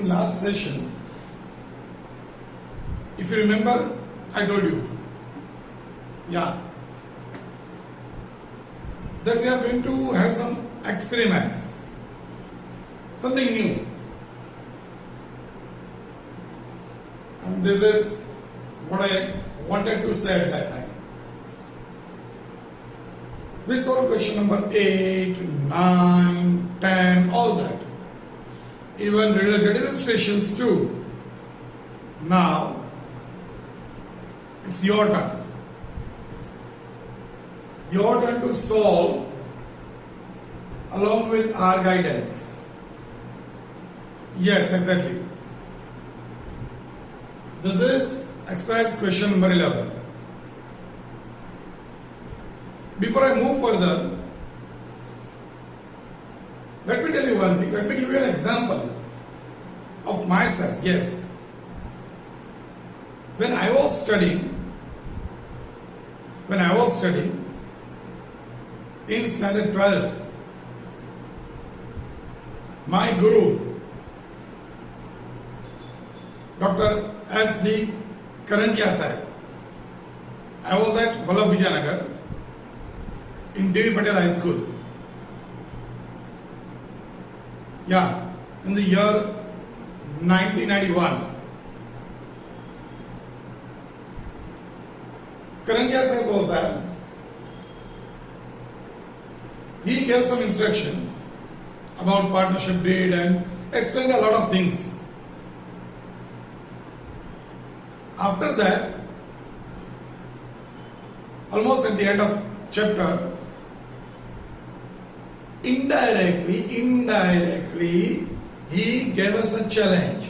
in last session, if you remember, I told you, that we are going to have some experiments, something new. And this is what I wanted to say at that time. We solved question number 8, 9, 10, all that. Even related illustrations too. Now, it's your turn. Your turn to solve along with our guidance. Yes, exactly. This is exercise question number 11. Before I move further, let me tell you one thing. Let me give you an example of myself. Yes. When I was studying in standard 12th, my guru, Dr. S.D. Karangia sahib, I was at Vallabh Vijayanagar in D.V. Patel High School. In the year 1991. Karangia sahib was there. He gave some instruction about partnership deed and explained a lot of things. After that, almost at the end of chapter, indirectly, he gave us a challenge.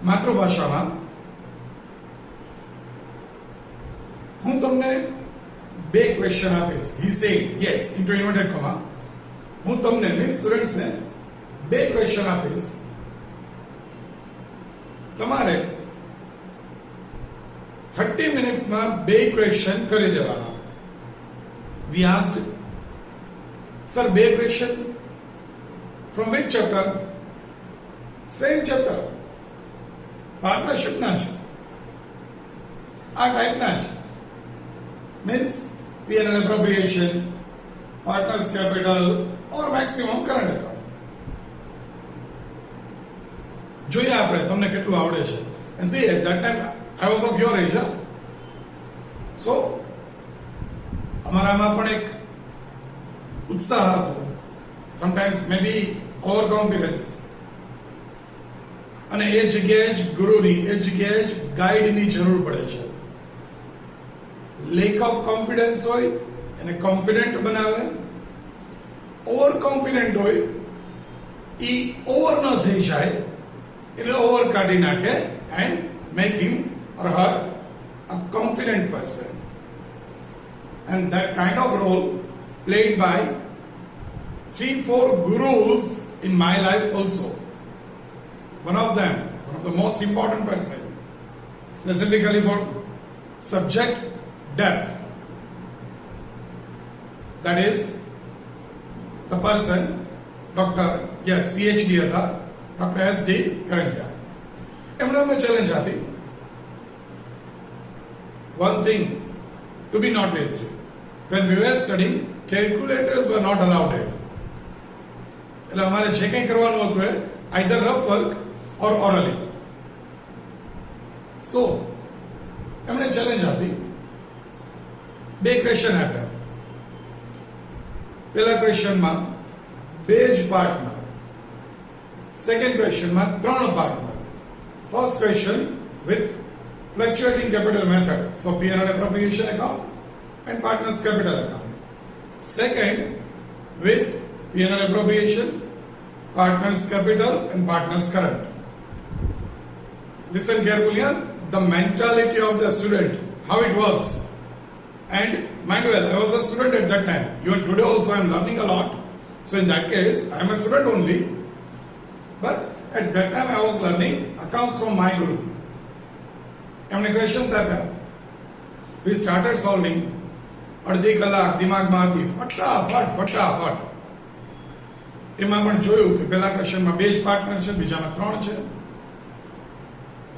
માતૃભાષામાં હું તમને બે question આપીશ. He said, yes, into inverted comma. હું તમને means સ્ટુડન્ટ્સને બે question આપીશ. તમારે 30 મિનિટ્સમાં બે ક્વેશ્ચન કરી દેવાના. We asked, sir, બે question from which chapter? Same chapter. પાર્ટનરશિપના છે, આ ટાઈપના છે. Means P&L appropriation, partners capital or maximum current account. જોઈએ આપણે તમને કેટલું આવડે છે. And see, at that time I was of your age. So અમારામાં પણ એક ઉત્સાહ હતો. Sometimes maybe overconfidence. અને એ જગ્યાએ જ ગુરુની, એ જગ્યાએ જ ગાઈડની જરૂર પડે છે. લેક ઓફ કોન્ફિડન્સ હોય એને કોન્ફિડન્ટ બનાવે. ઓવર કોન્ફિડન્ટ હોય એ ઓવર ન થઈ જાય એટલે ઓવર કાઢી નાખે and make him or Har a confident person. And that kind of role played by 3-4 gurus in my life also. One of them, one of the most important person, specifically for subject depth, that is the person, Dr. Yes, PhD હતા, Dr. S.D. Karangia. એમણે અમને challenge આપી. One thing to be noticed, when we were studying, calculators were not allowed. એટલે અમારે જે કંઈ કરવાનું હતું એ either rough work or orally. So, એમણે ચેલેન્જ આપી. બે ક્વેશ્ચન આપ્યા. પહેલા ક્વેશ્ચનમાં બે જ પાર્ટમાં, સેકન્ડ ક્વેશ્ચનમાં 3 પાર્ટમાં. First question with fluctuating capital method, so P&L appropriation account and partners capital account. Second, with P&L appropriation, partners capital and partners current. Listen carefully, the mentality of the student, how it works. And mind well, I was a student at that time. Even today also I am learning a lot. So in that case, I am a student only. But at that time I was learning accounts from my guru. એમને questions આપ્યા. We started solving. અડધી કલાક દિમાગમાં હતી, ફટાફટ. એમાં પણ જોયું કે પહેલા ક્વેશ્ચનમાં 2 જ પાર્ટનર છે, બીજામાં 3 છે.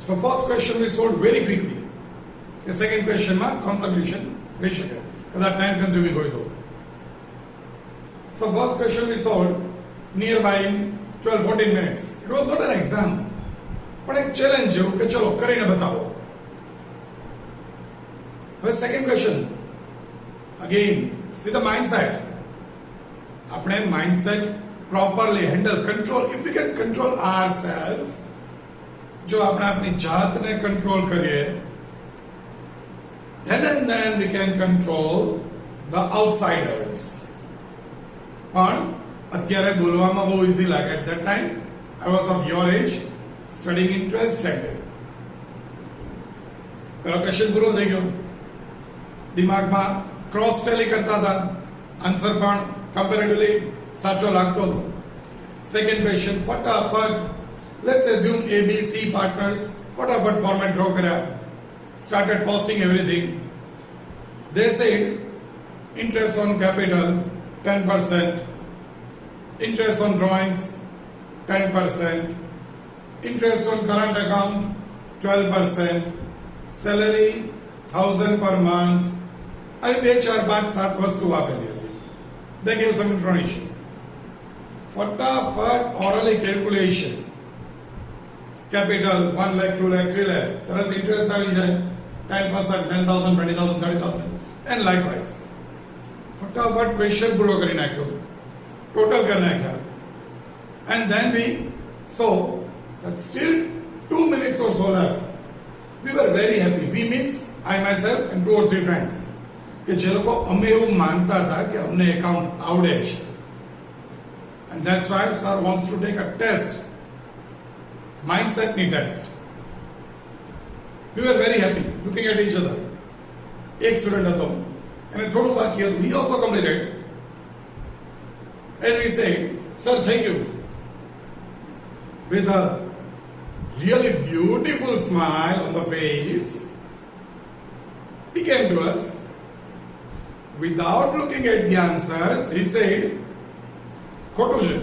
So first question we solve very quickly. કે સેકન્ડ ક્વેશ્ચનમાં કોન્સન્ટ્રેશન લઈ શકે, કદાચ ટાઈમ કન્ઝ્યુમિંગ હોય તો. So first question we solve near by in 12-14 minutes. It was not an exam, પણ એક ચેલેન્જ જેવું કે ચલો કરીને બતાવો. હવે second question, again see the mindset. આપણે mindset properly handle control, if we can control ourselves, જો આપણે આપણી જાતને કંટ્રોલ કરીએ, then and then we can control the outsiders. પણ અત્યારે બોલવામાં બહુ ઇઝી લાગે. At that time I was of your age, studying in 12th standard. પેલો ક્વેશ્ચન પૂરો થઈ ગયો, દિમાગમાં ક્રોસ ટેલી કરતા હતા, આન્સર પણ કમ્પેરેટિવલી સાચો લાગતો હતો. સેકન્ડ ક્વેશ્ચન ફટાફટ, લેટ્સ એઝ્યુમ ABC પાર્ટનર્સ, ફટાફટ ફોર્મેટ ડ્રો કર્યા, started posting everything. They said interest on capital 10%, interest on drawings 10%, interest on current account 12%, salary 1000 per month. I 2, 4, 5, 7 વસ્તુ આપેલી હતી. They gave some information. ફટાફટ orally calculation. Capital 1 lakh, 2 lakh, 3 lakh, તરત interest આવી જાય, 10%, 10,000, 20,000, 30,000, and likewise. ફટાફટ question પૂરો કરી નાખ્યો, ટોટલ કરી નાખ્યા, and then we saw that still 2 minutes or so left. We were very happy. We means I myself and 2 or 3 friends, કે જે લોકો અમે એવું માનતા હતા કે અમને એકાઉન્ટ આવડે છે, and that's why sir wants to take a test, mindset ni test. We were very happy looking at each other. એક સ્ટુડન્ટ હતો, એને થોડું બાકી હતું, he also completed, and we said, sir, thank you. With a really beautiful smile on the face, he came to us. Without looking at the answers, he said, ખોટું છે.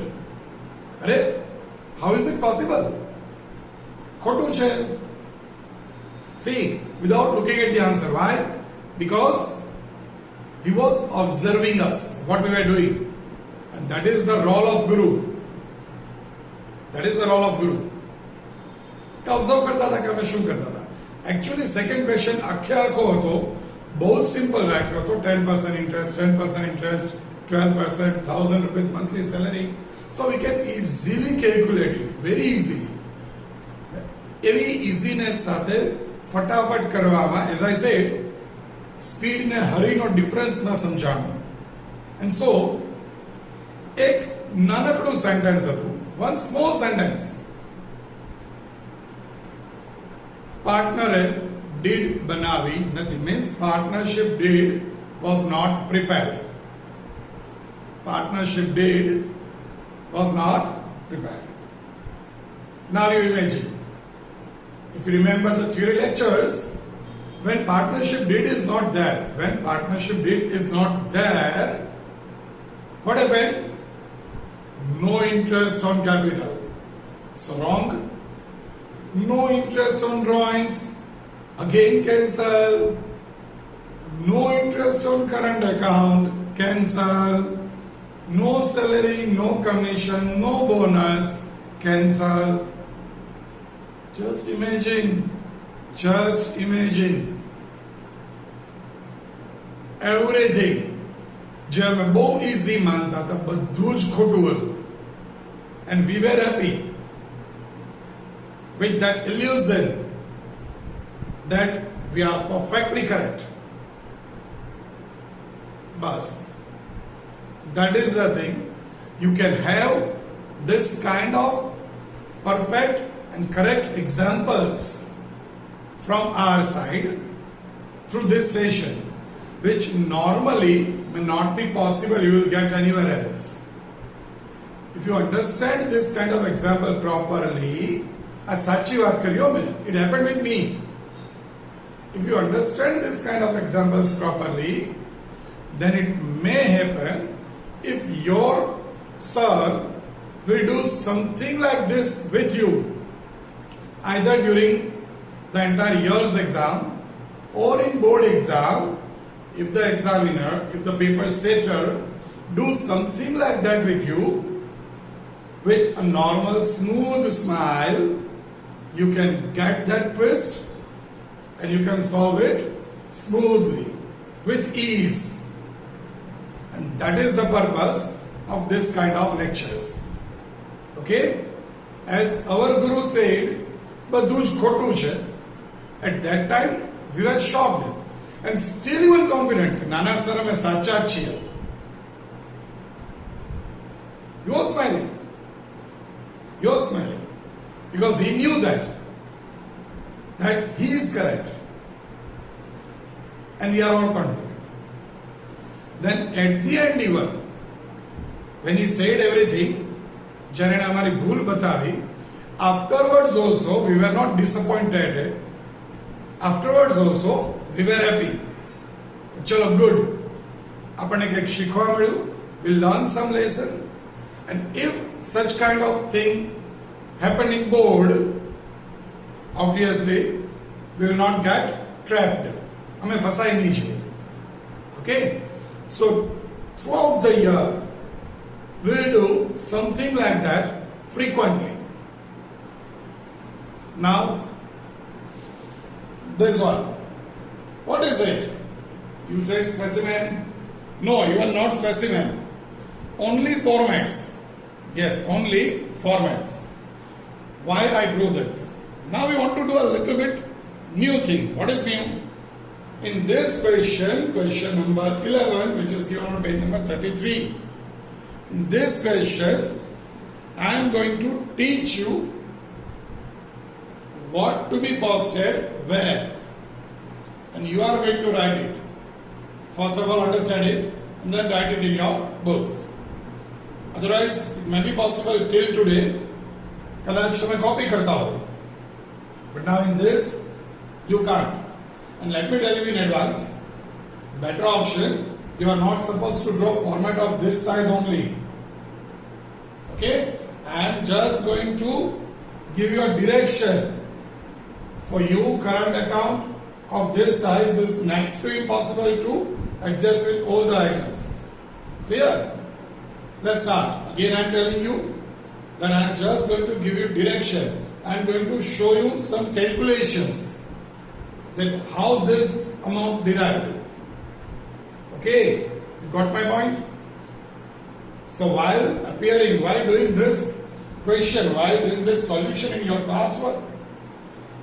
અરે, how is it possible? ખોટું છે. See, without looking at the answer. Why? Because he was observing us, what we were doing. And that is the role of Guru. That is the role of Guru. Observe કરતા હતા કે અમે શું કરતા હતા. Actually, second question આખે આખો હતો, બહુ સિમ્પલ રાખ્યો હતો. 10% interest, 10% interest, 12%, 1,000 rupees monthly salary. So we can easily calculate it, very easily. એવી ઇઝીનેસ સાથે ફટાફટ કરવામાં, એઝ આઈ સેડ, સ્પીડ ને હરીનો ડિફરન્સ ન સમજાણું. એન્ડ સો એક નાનકડું સેન્ટેન્સ હતું, વન સ્મોલ સેન્ટેન્સ. પાર્ટનરે ડીડ બનાવી નથી, means partnership deed was not prepared. Partnership deed was not prepared. Now you imagine, if you remember the theory lectures, when partnership deed is not there, what happened? No interest on capital, so wrong. No interest on drawings, again cancel. No interest on current account, cancel. No salary, no commission, no bonus, cancel. Just imagine. Everything જે અમે બહુ easy માનતા હતા, બધું જ ખોટું હતું. And we were happy with that illusion that we are perfectly correct. Bas. That is the thing. You can have this kind of perfect and correct examples from our side through this session, which normally may not be possible you will get anywhere else. If you understand this kind of example properly, a sachi baat kariyo main, it happened with me. If you understand this kind of examples properly, then it may happen if your sir will do something like this with you, either during the entire year's exam or in board exam. If the examiner, if the paper setter do something like that with you, with a normal smooth smile, you can get that twist and you can solve it smoothly, with ease. And that is the purpose of this kind of lectures. Okay? As our Guru said, બધું જ ખોટું છે. At that time, we were shocked and still even confident કે નાના sir અમે સાચા જ છીએ. He was smiling. He was smiling because he knew that he is correct. And we are all confident. Then at the end even, when he said everything, જ્યારે અમારી ભૂલ બતાવી, afterwards also we were not disappointed. Afterwards also we were happy. ચલો good, આપણને કંઈક શીખવા મળ્યું. We learned some lesson. And if such kind of thing happen in board, obviously we will not get trapped. અમે ફસાઈ નહીં છીએ. Okay? So throughout the year we will do something like that frequently. Now this one, what is it? You said specimen. No, you are not specimen. Only formats. Yes, only formats. Why I drew this? Now we want to do a little bit new thing. What is new? In this question number 11, which is given on page number 33. In this question, I am going to teach you what to be posted where. And you are going to write it. First of all, understand it and then write it in your books. Otherwise, it may be possible till today, कदाच मैं copy करता हूँ. But now in this, you can't. And let me tell you in advance, better option, you are not supposed to draw format of this size only. Okay? I am just going to give you a direction. For you, current account of this size is next to impossible to adjust with all the items. Clear? Let's start. Again, I am telling you that I am just going to give you direction. I am going to show you some calculations that how this amount derived. Okay, you got my point? So while doing this question, while doing this solution in your classwork,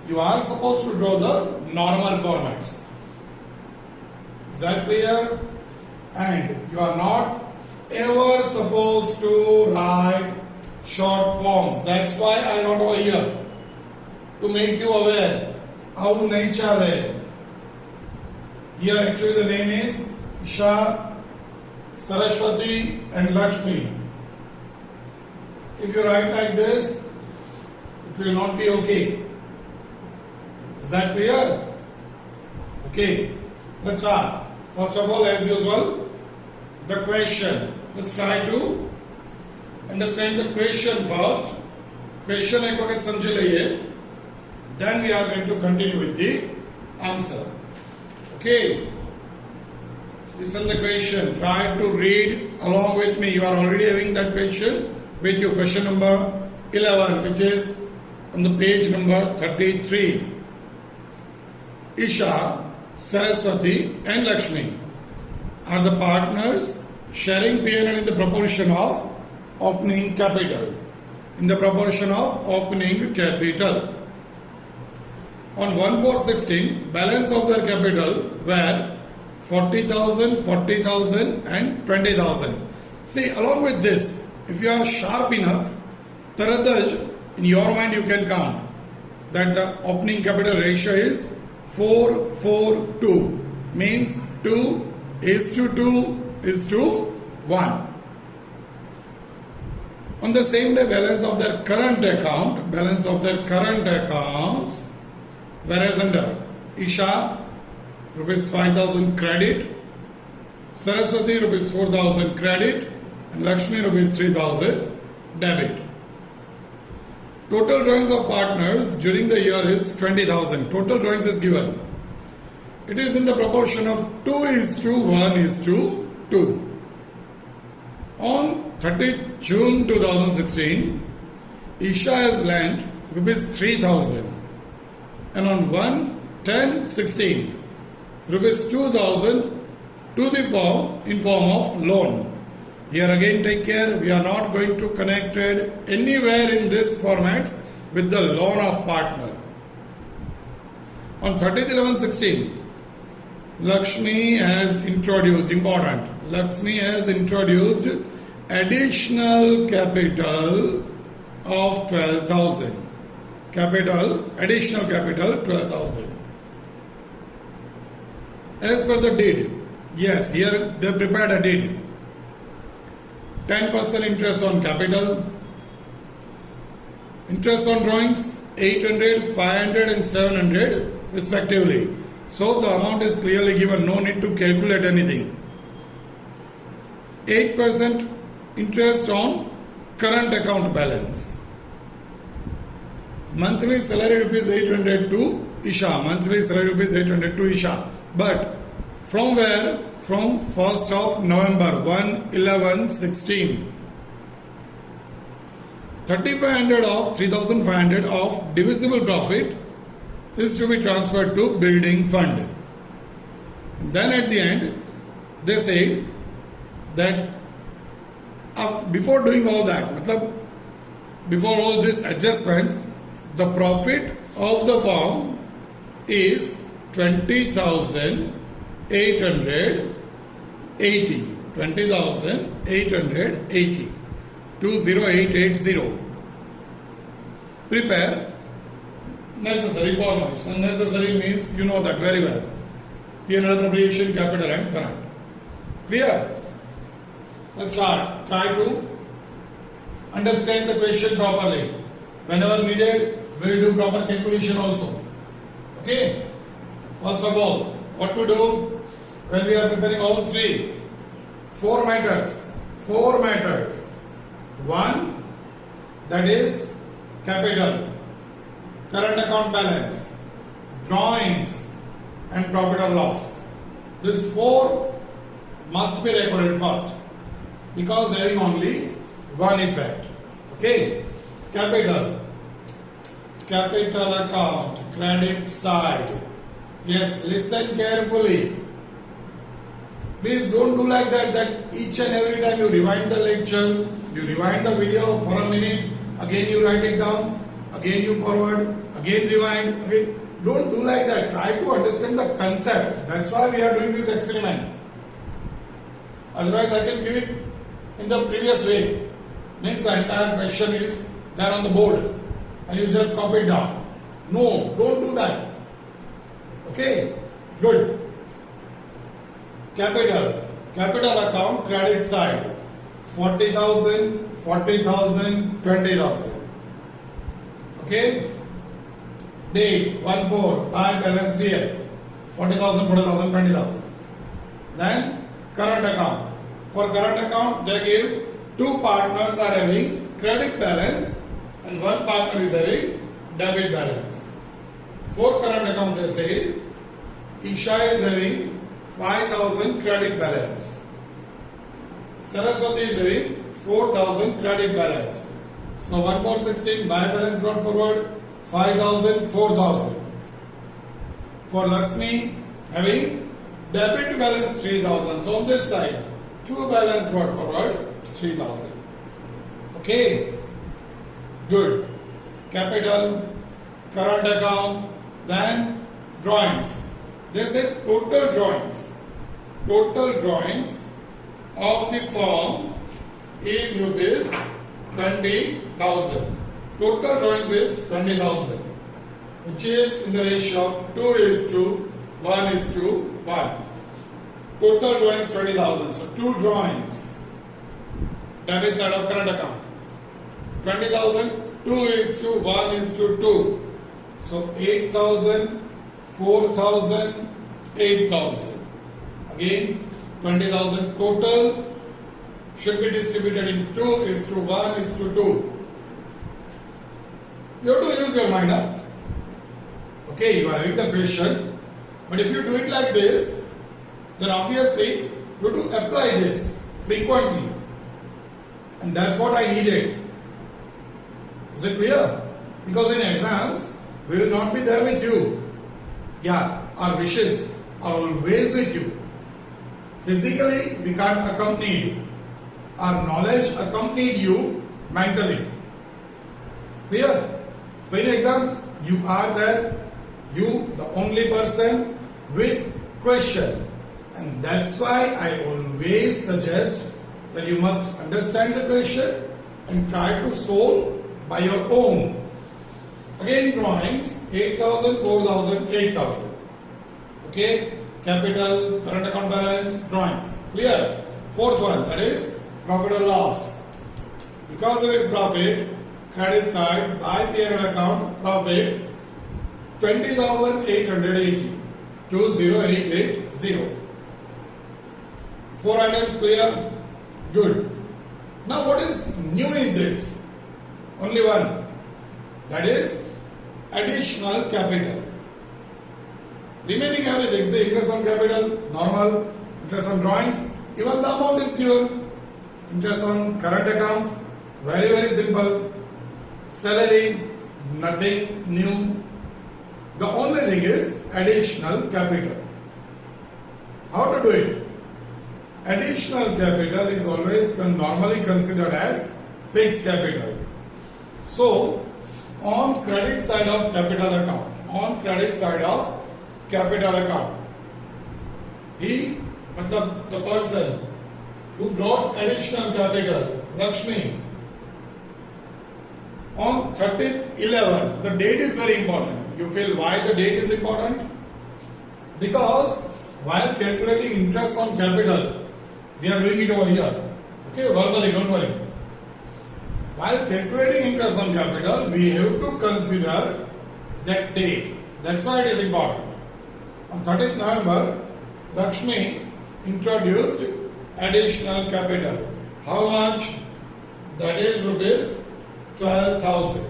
you are supposed to draw the normal formats. Is that clear? And you are not ever supposed to write short forms. That's why I wrote over here, to make you aware. આવું નહીં ચાલે. Here actually the name is Isha, Saraswati and Lakshmi. If you write like this, it will not be okay. Is that clear? Okay, let's start. First of all, as usual, the question. Let's try to understand the question first. Question एक वक्त समझ लिए. Then we are going to continue with the answer. Okay. Listen the question. Try to read along with me. You are already having that question with you. Question number 11, which is on the page number 33. Isha, Saraswati and Lakshmi are the partners sharing P&L in the proportion of opening capital. In the proportion of opening capital. On 1/4/16, balance of their capital were 40,000, 40,000 and 20,000. See, along with this, if you are sharp enough, Tarataj, in your mind you can count that the opening capital ratio is 4:4:2. Means 2:1. On the same day, balance of their current accounts, whereas under Isha, rupees 5,000 credit, Saraswati rupees 4,000 credit, and Lakshmi rupees 3,000 debit. Total drawings of partners during the year is 20,000. Total drawings is given. It is in the proportion of 2:1:2. On 30th June 2016, Isha has lent rupees 3,000 and on 1/10/16 rupees 2,000 to the firm in form of loan. Here again take care, we are not going to connect it anywhere in this formats with the loan of partner. On 30th/11/16, Lakshmi has introduced, important, Lakshmi has introduced additional capital of 12,000. Additional capital 12,000. As per the deed, yes, here they prepared a deed. 10% interest on capital, interest on drawings 800, 500 and 700 respectively. So the amount is clearly given, no need to calculate anything. 8% interest on current account balance. Monthly salary rupees 800 to Isha. Monthly salary rupees 800 to Isha. But from where? From 1st of November 1/11/16. 3,500 of 3,500 of divisible profit is to be transferred to building fund. Then at the end, they said that before doing all that, before all these adjustments, the profit of the firm is 20,880. 20,880. 20880. Prepare necessary formulas. And necessary means you know that very well. P&L appropriation, capital and current. Clear? Let's start. Try to understand the question properly. Whenever needed, we will do proper calculation also. Okay? First of all, what to do when we are preparing all three? Four matters. One, that is capital, current account balance, drawings and profit or loss. These four must be recorded first because having only one effect. Okay? Capital account, credit side. Yes, listen carefully. Please don't do like that each and every time you rewind the lecture, you rewind the video for a minute, again you write it down, again you forward, again rewind, again. Don't do like that. Try to understand the concept. That's why we are doing this experiment. Otherwise I can give it in the previous way. Means the entire question is there on the board and you just copy it down. No, don't do that. Okay, good. Capital account, credit side, 40,000, 40,000, 20,000. Okay? Date 1/4, time balance BF, 40,000, 40,000, 20,000. Then current account. For current account, they give two partners are having credit balance and one partner is having debit balance. For current account, they say Isha is having 5,000 credit balance. Saraswati is having 4,000 credit balance. So 1/4/16 buy balance brought forward 5,000, 4,000. For Lakshmi having debit balance 3,000. So on this side, two balance brought forward 3,000. Okay, good. Capital, current account, then drawings. They say total drawings of the firm is rupees 20,000. Total drawings is 20,000, which is in the ratio of 2:1:1. Total drawings 20,000. So two drawings, debit side of current account. 20,000, 2:1:2. So 8,000, 4,000, 8,000. Again 20,000 total should be distributed in 2:1:2. You have to use your mind up. Okay, you are having the question, but if you do it like this, then obviously you have to apply this frequently, and that's what I needed. Is it clear? Because in exams, we will not be there with you. Yeah, our wishes are always with you. Physically, we can't accompany you. Our knowledge accompanied you mentally. Clear? So in exams, you are there, you, the only person with question. And that's why I always suggest that you must understand the question and try to solve by your own. Again, drawings 8,000, 4,000, 8,000. Okay, capital, current account balance, drawings. Clear? Fourth one, that is profit or loss. Because it is profit, credit side by P&L account, profit 20,880. 20880. 4 items clear? Good. Now what is new in this? Only one. That is additional capital. Remaining everything, say interest on capital, normal, interest on drawings, even the amount is given. Interest on current account, very very simple. Salary, nothing new. The only thing is additional capital. How to do it? Additional capital is always normally considered as fixed capital. So, on credit side of capital account, the person who brought additional capital, Lakshmi, on 30th 11, the date is very important. You feel why the date is important? Because while calculating interest on capital, we are doing it over here. Okay, verbally, don't worry. While calculating interest on capital, we have to consider that date. That's why it is important. On 30th November, Lakshmi introduced additional capital. How much? That is rupees 12,000.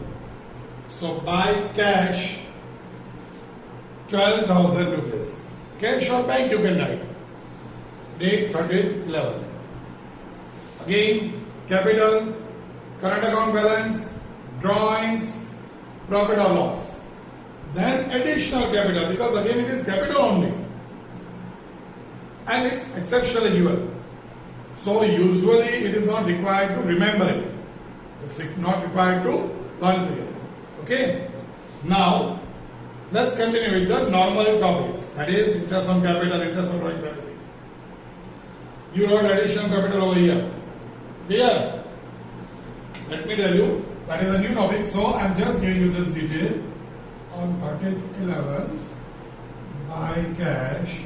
So by cash, 12,000 rupees. Cash or bank you can write. Date 30th 11. Again, capital, current account balance, drawings, profit or loss. Then additional capital, because again it is capital only. And it's exceptionally given. So usually it is not required to remember it. It's not required to learn clearly. Okay? Now, let's continue with the normal topics. That is interest on capital, interest on drawings, everything. You wrote additional capital over here. Clear? Let me tell you, that is a new topic. So, I am just giving you this detail. On 30th 11, buy cash.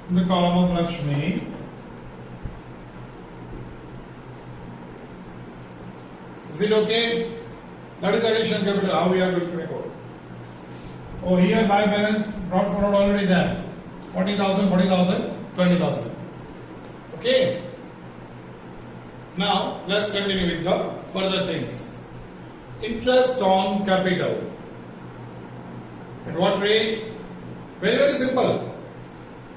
In the column of Lakshmi. Is it okay? That is addition capital. How we are going to record? Oh, here buy balance brought forward already there. 40,000, 40,000, 20,000. Okay. Now let's continue with the further things. Interest on capital. At what rate? Very very simple.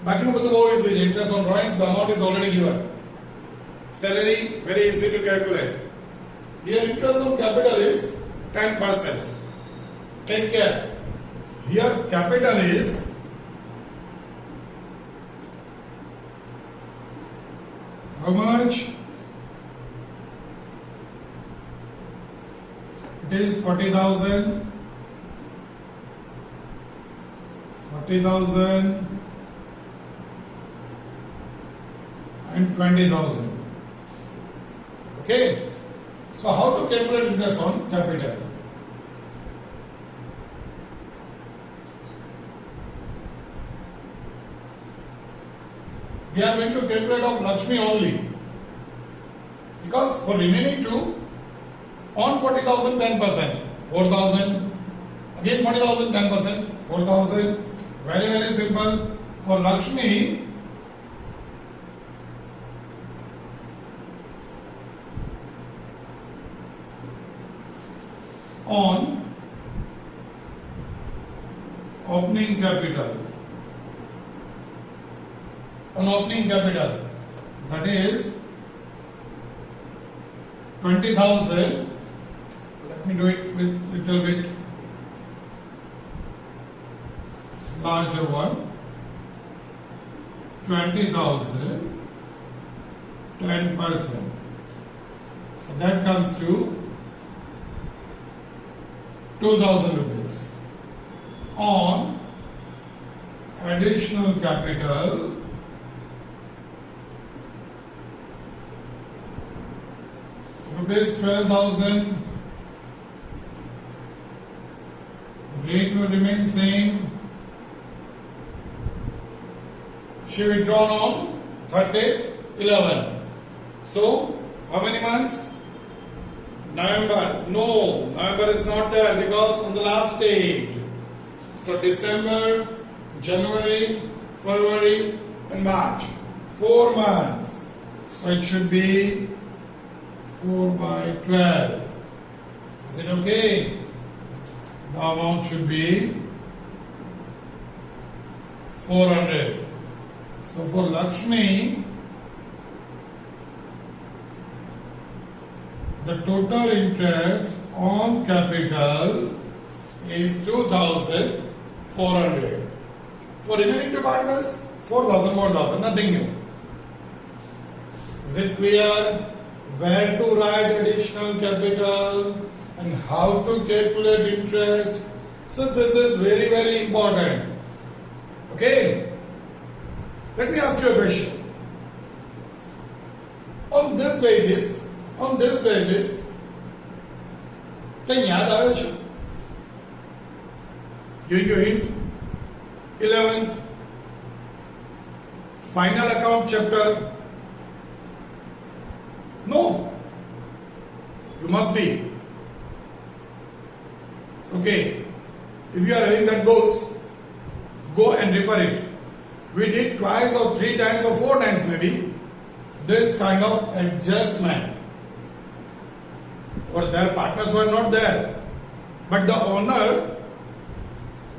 Back in the is the interest on drawings. The amount is already given. Salary very easy to calculate. Here interest on capital is 10%. Take care. Here capital is how much? It is 40,000. 40,000 and 20,000. Okay. So how to calculate interest on capital? We are going to calculate of Lakshmi only. Because for remaining two, on 40,000, 10%. 4,000. Again 40,000, 10%. 4,000. Very very simple. For Lakshmi, on opening capital. On opening capital, that is 20,000. Let me do it with little bit larger one. 20,000, 10%. So that comes to 2,000 rupees. On additional capital, rupees 12,000, rate will remain same. She withdrawn on 30th 11. So how many months? November. No, November is not there because on the last date. So December, January, February and March. 4 months. So it should be 4 by 12. Is it okay? The amount should be 400. So for Lakshmi, the total interest on capital is 2,400. For remaining two partners, 4,000, 4,000, nothing new. Is it clear where to write additional capital and how to calculate interest? So this is very, very important. Okay? Let me ask you a question. On this basis, can yaad આવે છે? Giving you a hint. 11th final account chapter. No. You must be. Okay. If you are having that books, go and refer it. We did twice or 3 times or 4 times maybe this kind of adjustment. Or their partners were not there. But the owner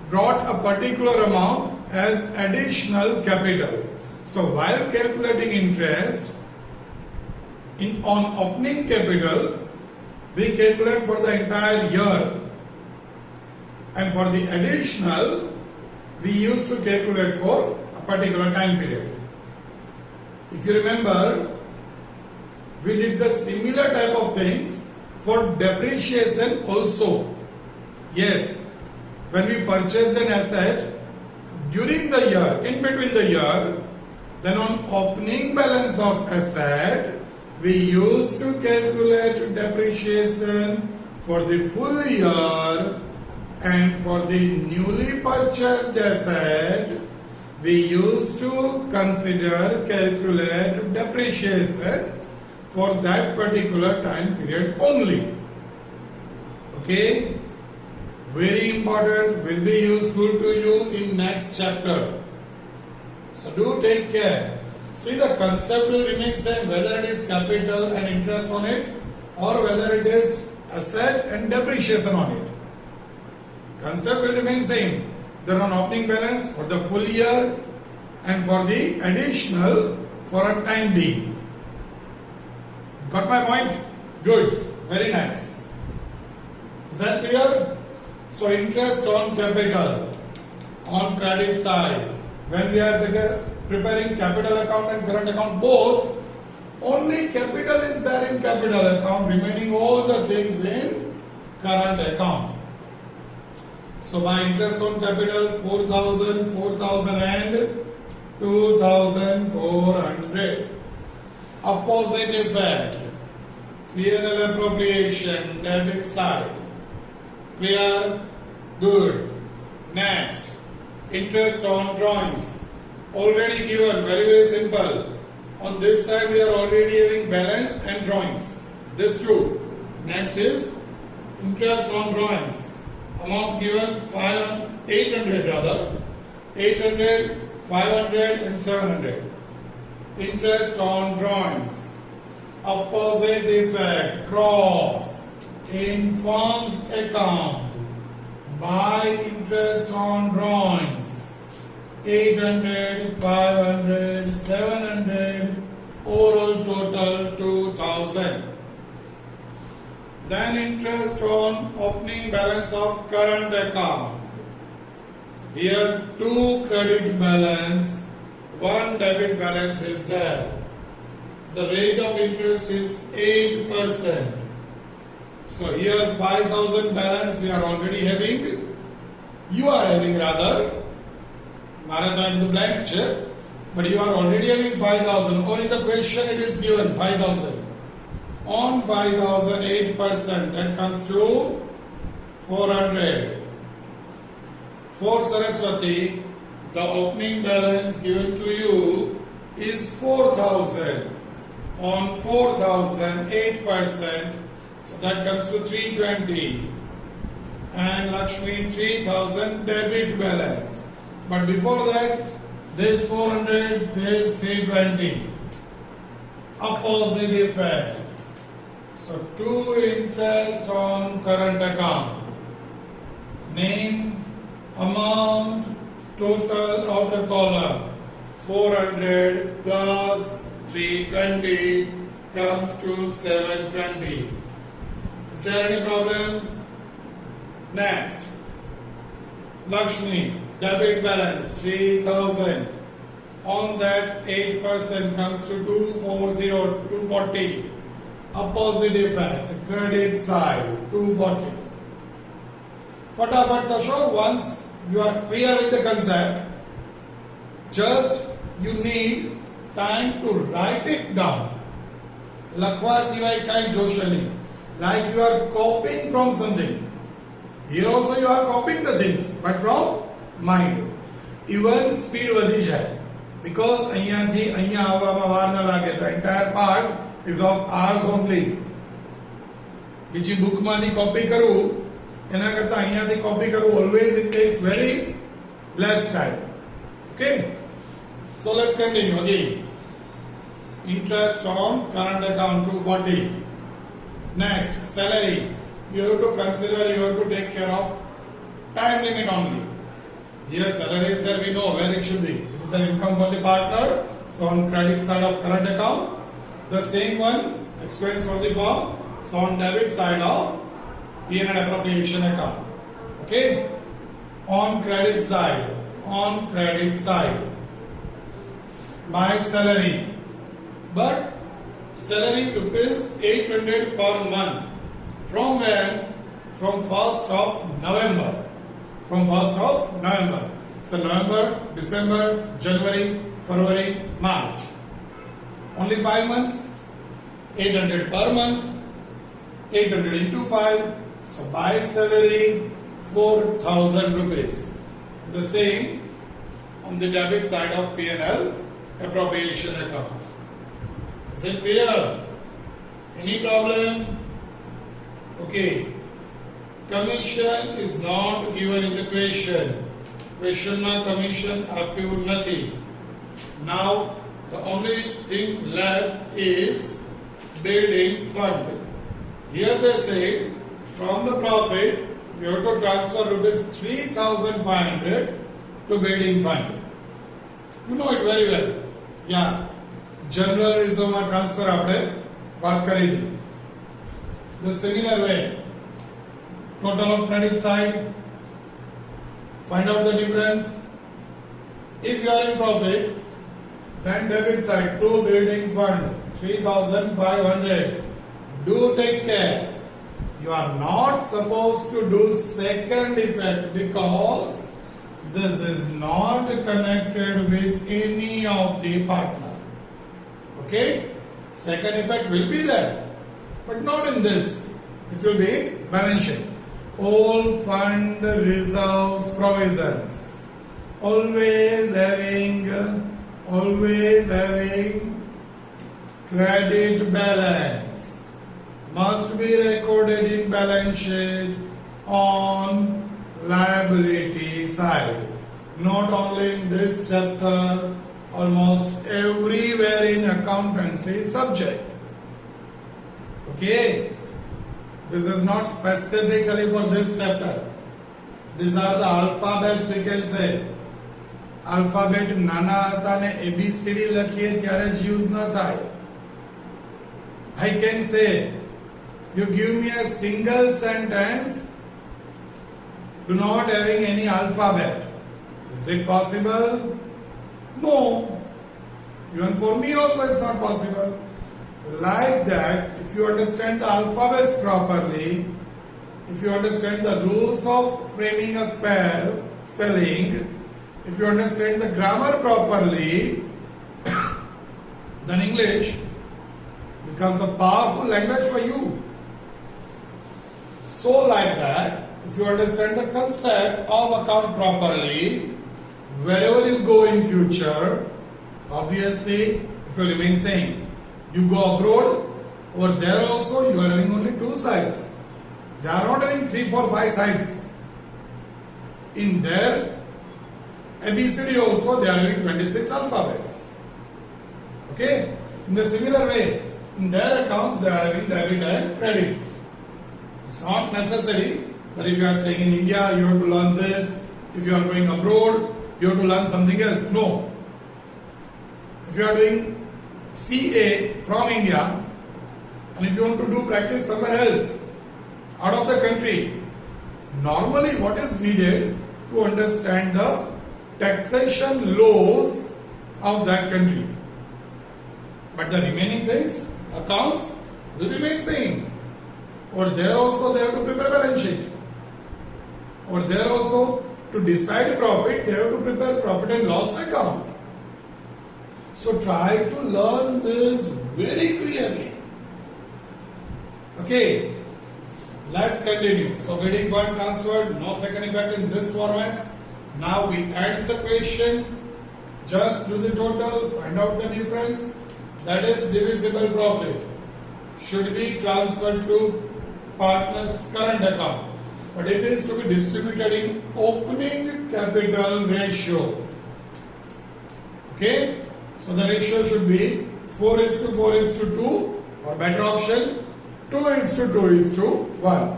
brought a particular amount as additional capital. So while calculating interest on opening capital, we calculate for the entire year. And for the additional, we used to calculate for a particular time period. If you remember, we did the similar type of things for depreciation also. Yes, when we purchased an asset during the year, in between the year, then on opening balance of asset, we used to calculate depreciation for the full year, and for the newly purchased asset, we used to calculate depreciation for that particular time period only. Okay? Very important, will be useful to you in next chapter. So do take care. See, the concept will remain same whether it is capital and interest on it or whether it is asset and depreciation on it. Concept will remain same. Then on opening balance for the full year and for the additional for a time being. Got my point? Good. Very nice. Is that clear? So interest on capital on credit side. When we are preparing capital account and current account both, only capital is there in capital account, remaining all the things in current account. So my interest on capital 4,000, 4,000 and 2,400. Opposite effect. P&L appropriation, debit side. Clear? Good. Next, interest on drawings. Already given, very, very simple. On this side, we are already having balance and drawings. This too. Next is interest on drawings. Amount given 800 rather. 800, 500 and 700. Interest on drawings. Opposite effect, cross. in firm's account by interest on drawings 800, 500, 700, overall total 2000. Then interest on opening balance of current account. Here 2 credit balance, 1 debit balance is there. The rate of interest is 8%. So here 5000 balance we are already having. You are having rather. Marathon the blank check. But you are already having 5000. Or in the question it is given 5000. On 5000, 8%, that comes to 400. For Saraswati, the opening balance given to you is 4000. On 4000, 8%, so that comes to 320. And Lakshmi, 3000 debit balance. But before that, there is 400, there is 320. Opposite effect. So 2 interest on current account. Name, amount, total outer column. 400 plus 320 comes to 720. Is there any problem? Next. Lakshmi, debit balance 3000. On that 8% comes to 240. Opposite effect, credit side 240. Fatafat Tasho, once you are clear with the concept, just you need time to write it down. Lakhwa sivai kai joshani. Like you are copying from something. Here also you are copying the things, but from mind. Even speed વધી જાય. Because અહીંયાથી અહીંયા આવવામાં વાર ન લાગે. The entire part is of hours only. બીજી બુકમાંથી copy કરવું એના કરતા અહીંયાથી કોપી કરવું always it takes very less time. Okay? So let's continue again. Interest on current account 240. Next, salary. You have to consider, you have to take care of time limit only. Here salary is there, we know where it should be. It is an income for the partner. So on credit side of current account, the same one, expense for the firm. So on debit side of P&L appropriation account. Okay? On credit side, my salary. But salary rupees 800 per month. From when? From 1st of November. From 1st of November. So November, December, January, February, March. Only 5 months. 800 per month. 800 into 5. So by salary 4,000 rupees. The same on the debit side of P&L appropriation account. Is it clear? Any problem? Okay. Commission is not given in the question. Question માં commission આપ્યું નથી. Now the only thing left is building fund. Here they say from the profit you have to transfer rupees 3,500 to building fund. You know it very well. Yeah. General reserve માં transfer આપણે વાત કરી હતી. The similar way, total of credit side, find out the difference. If you are in profit, then debit side to building fund 3,500. Do take care. You are not supposed to do second effect because this is not connected with any of the partner. Okay? Second effect will be there. But not in this. It will be in balance sheet. All fund reserves provisions. Always having credit balance must be recorded in balance sheet on liability side. Not only in this chapter, almost everywhere in accountancy subject. Okay. This is not specifically for this chapter. These are the alphabets we can say. Alphabet નાના હતા ને ABCD લખીએ ત્યારે જ use ન થાય. I can say, you give me a single sentence, do not having any alphabet. Is it possible? No. Even for me also it's not possible. Like that, if you understand the alphabets properly, if you understand the rules of framing a spelling, if you understand the grammar properly, then English becomes a powerful language for you. So like that, if you understand the concept of account properly, wherever you go in future, obviously it will remain same. You go abroad, over there also you are having only 2 sides. They are not having 3, 4, 5 sides. In their ABCD also they are having 26 alphabets. Okay? In the similar way, in their accounts they are having debit and credit. It's not necessary that if you are staying in India you have to learn this. If you are going abroad you have to learn something else. No. If you are doing CA from India and if you want to do practice somewhere else out of the country, normally what is needed to understand the taxation laws of that country. But the remaining things, accounts will remain same. Or there also they have to prepare balance sheet. Or there also to decide profit they have to prepare profit and loss account. So try to learn this very clearly. Okay, let's continue. So bidding fund transferred, no second effect in this format. Now we add the question, just do the total, find out the difference. That is divisible profit should be transferred to partner's current account, but it is to be distributed in opening capital ratio. Okay, so the ratio should be 4:4:2, or better option 2:2:1.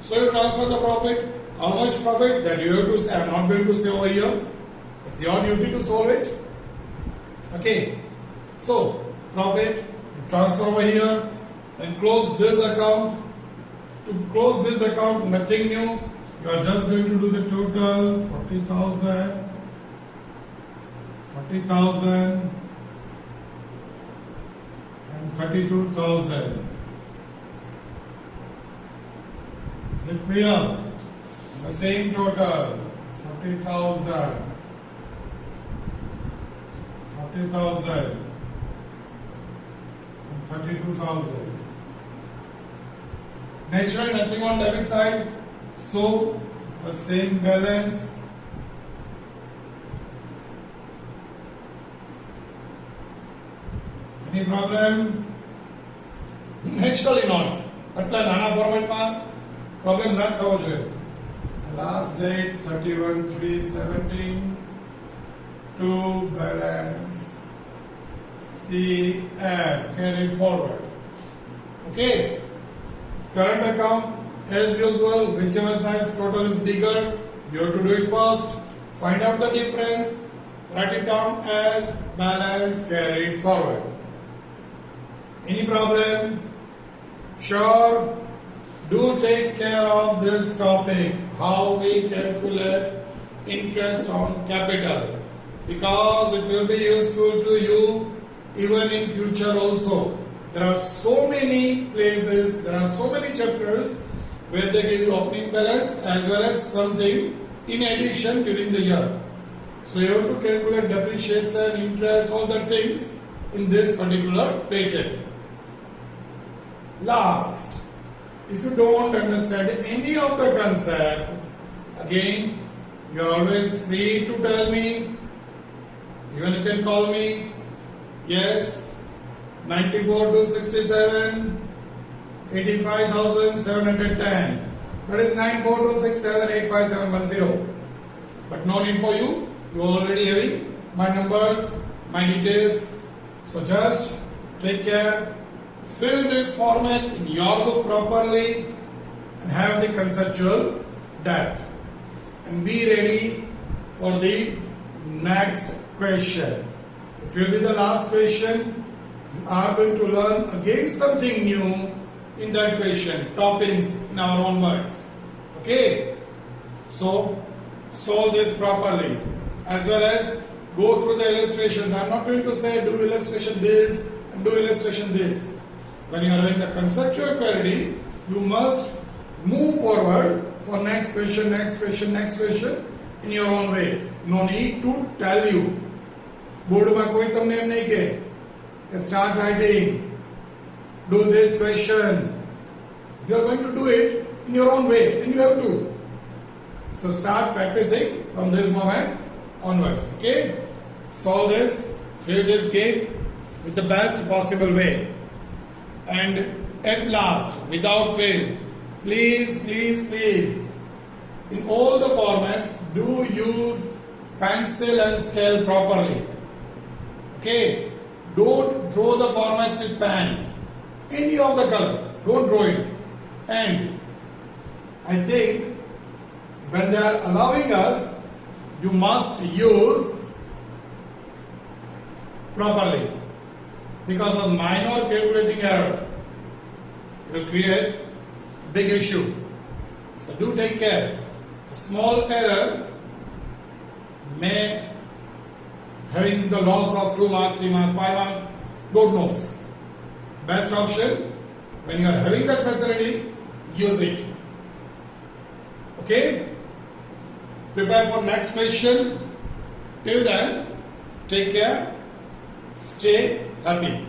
So you transfer the profit. How much profit? That you have to say. I am not going to say over here. It's your duty to solve it. Okay. So profit, you transfer over here, then close this account. To close this account, nothing new. You are just going to do the total 40,000, 40,000, and 32,000. Is it clear? The same total 40,000, 40,000, and 32,000. Naturally, nothing on debit side, so the same balance. Any problem? Naturally not. આટલા નાના ફોર્મેટમાં problem ન થવો જોઈએ. Last date 31/3/17 to balance CF carried forward. Okay. Current account, as usual, whichever size total is bigger, you have to do it first. Find out the difference, write it down as balance carried forward. Any problem? Sure. Do take care of this topic, how we calculate interest on capital, because it will be useful to you even in future also. There are so many places, there are so many chapters where they give you opening balance as well as something in addition during the year. So you have to calculate depreciation, interest, all the things in this particular pattern. Last, if you don't understand any of the concept, again, you are always free to tell me. Even you can call me. Yes, 94,267, 85,710. That is 94,267,85710. But no need for you. You are already having my numbers, my details. So just take care. fill this format in your book properly and have the conceptual depth. And be ready for the next question. It will be the last question. You are going to learn again something new in that question, toppings in our own words. Okay? So, solve this properly as well as go through the illustrations. I am not going to say do illustration this and do illustration this. When you are doing the conceptual clarity, you must move forward for next question, next question, next question in your own way. No need to tell you. Board में कोई तुमने M नहीं के start writing, do this question. You are going to do it in your own way, and you have to. So start practicing from this moment onwards. Okay? Solve this, fill this gap with the best possible way. And at last, without fail, please, please, please, in all the formats, do use pencil and scale properly. Okay? Don't draw the formats with pen. Any of the color. Don't draw it. And I think when they are allowing us, you must use properly. Because of minor calculating error will create a big issue. So do take care. A small error may having the loss of 2 mark, 3 mark, 5 mark, God knows. Best option, when you are having that facility, use it. Okay? Prepare for next question. Till then, take care, stay happy.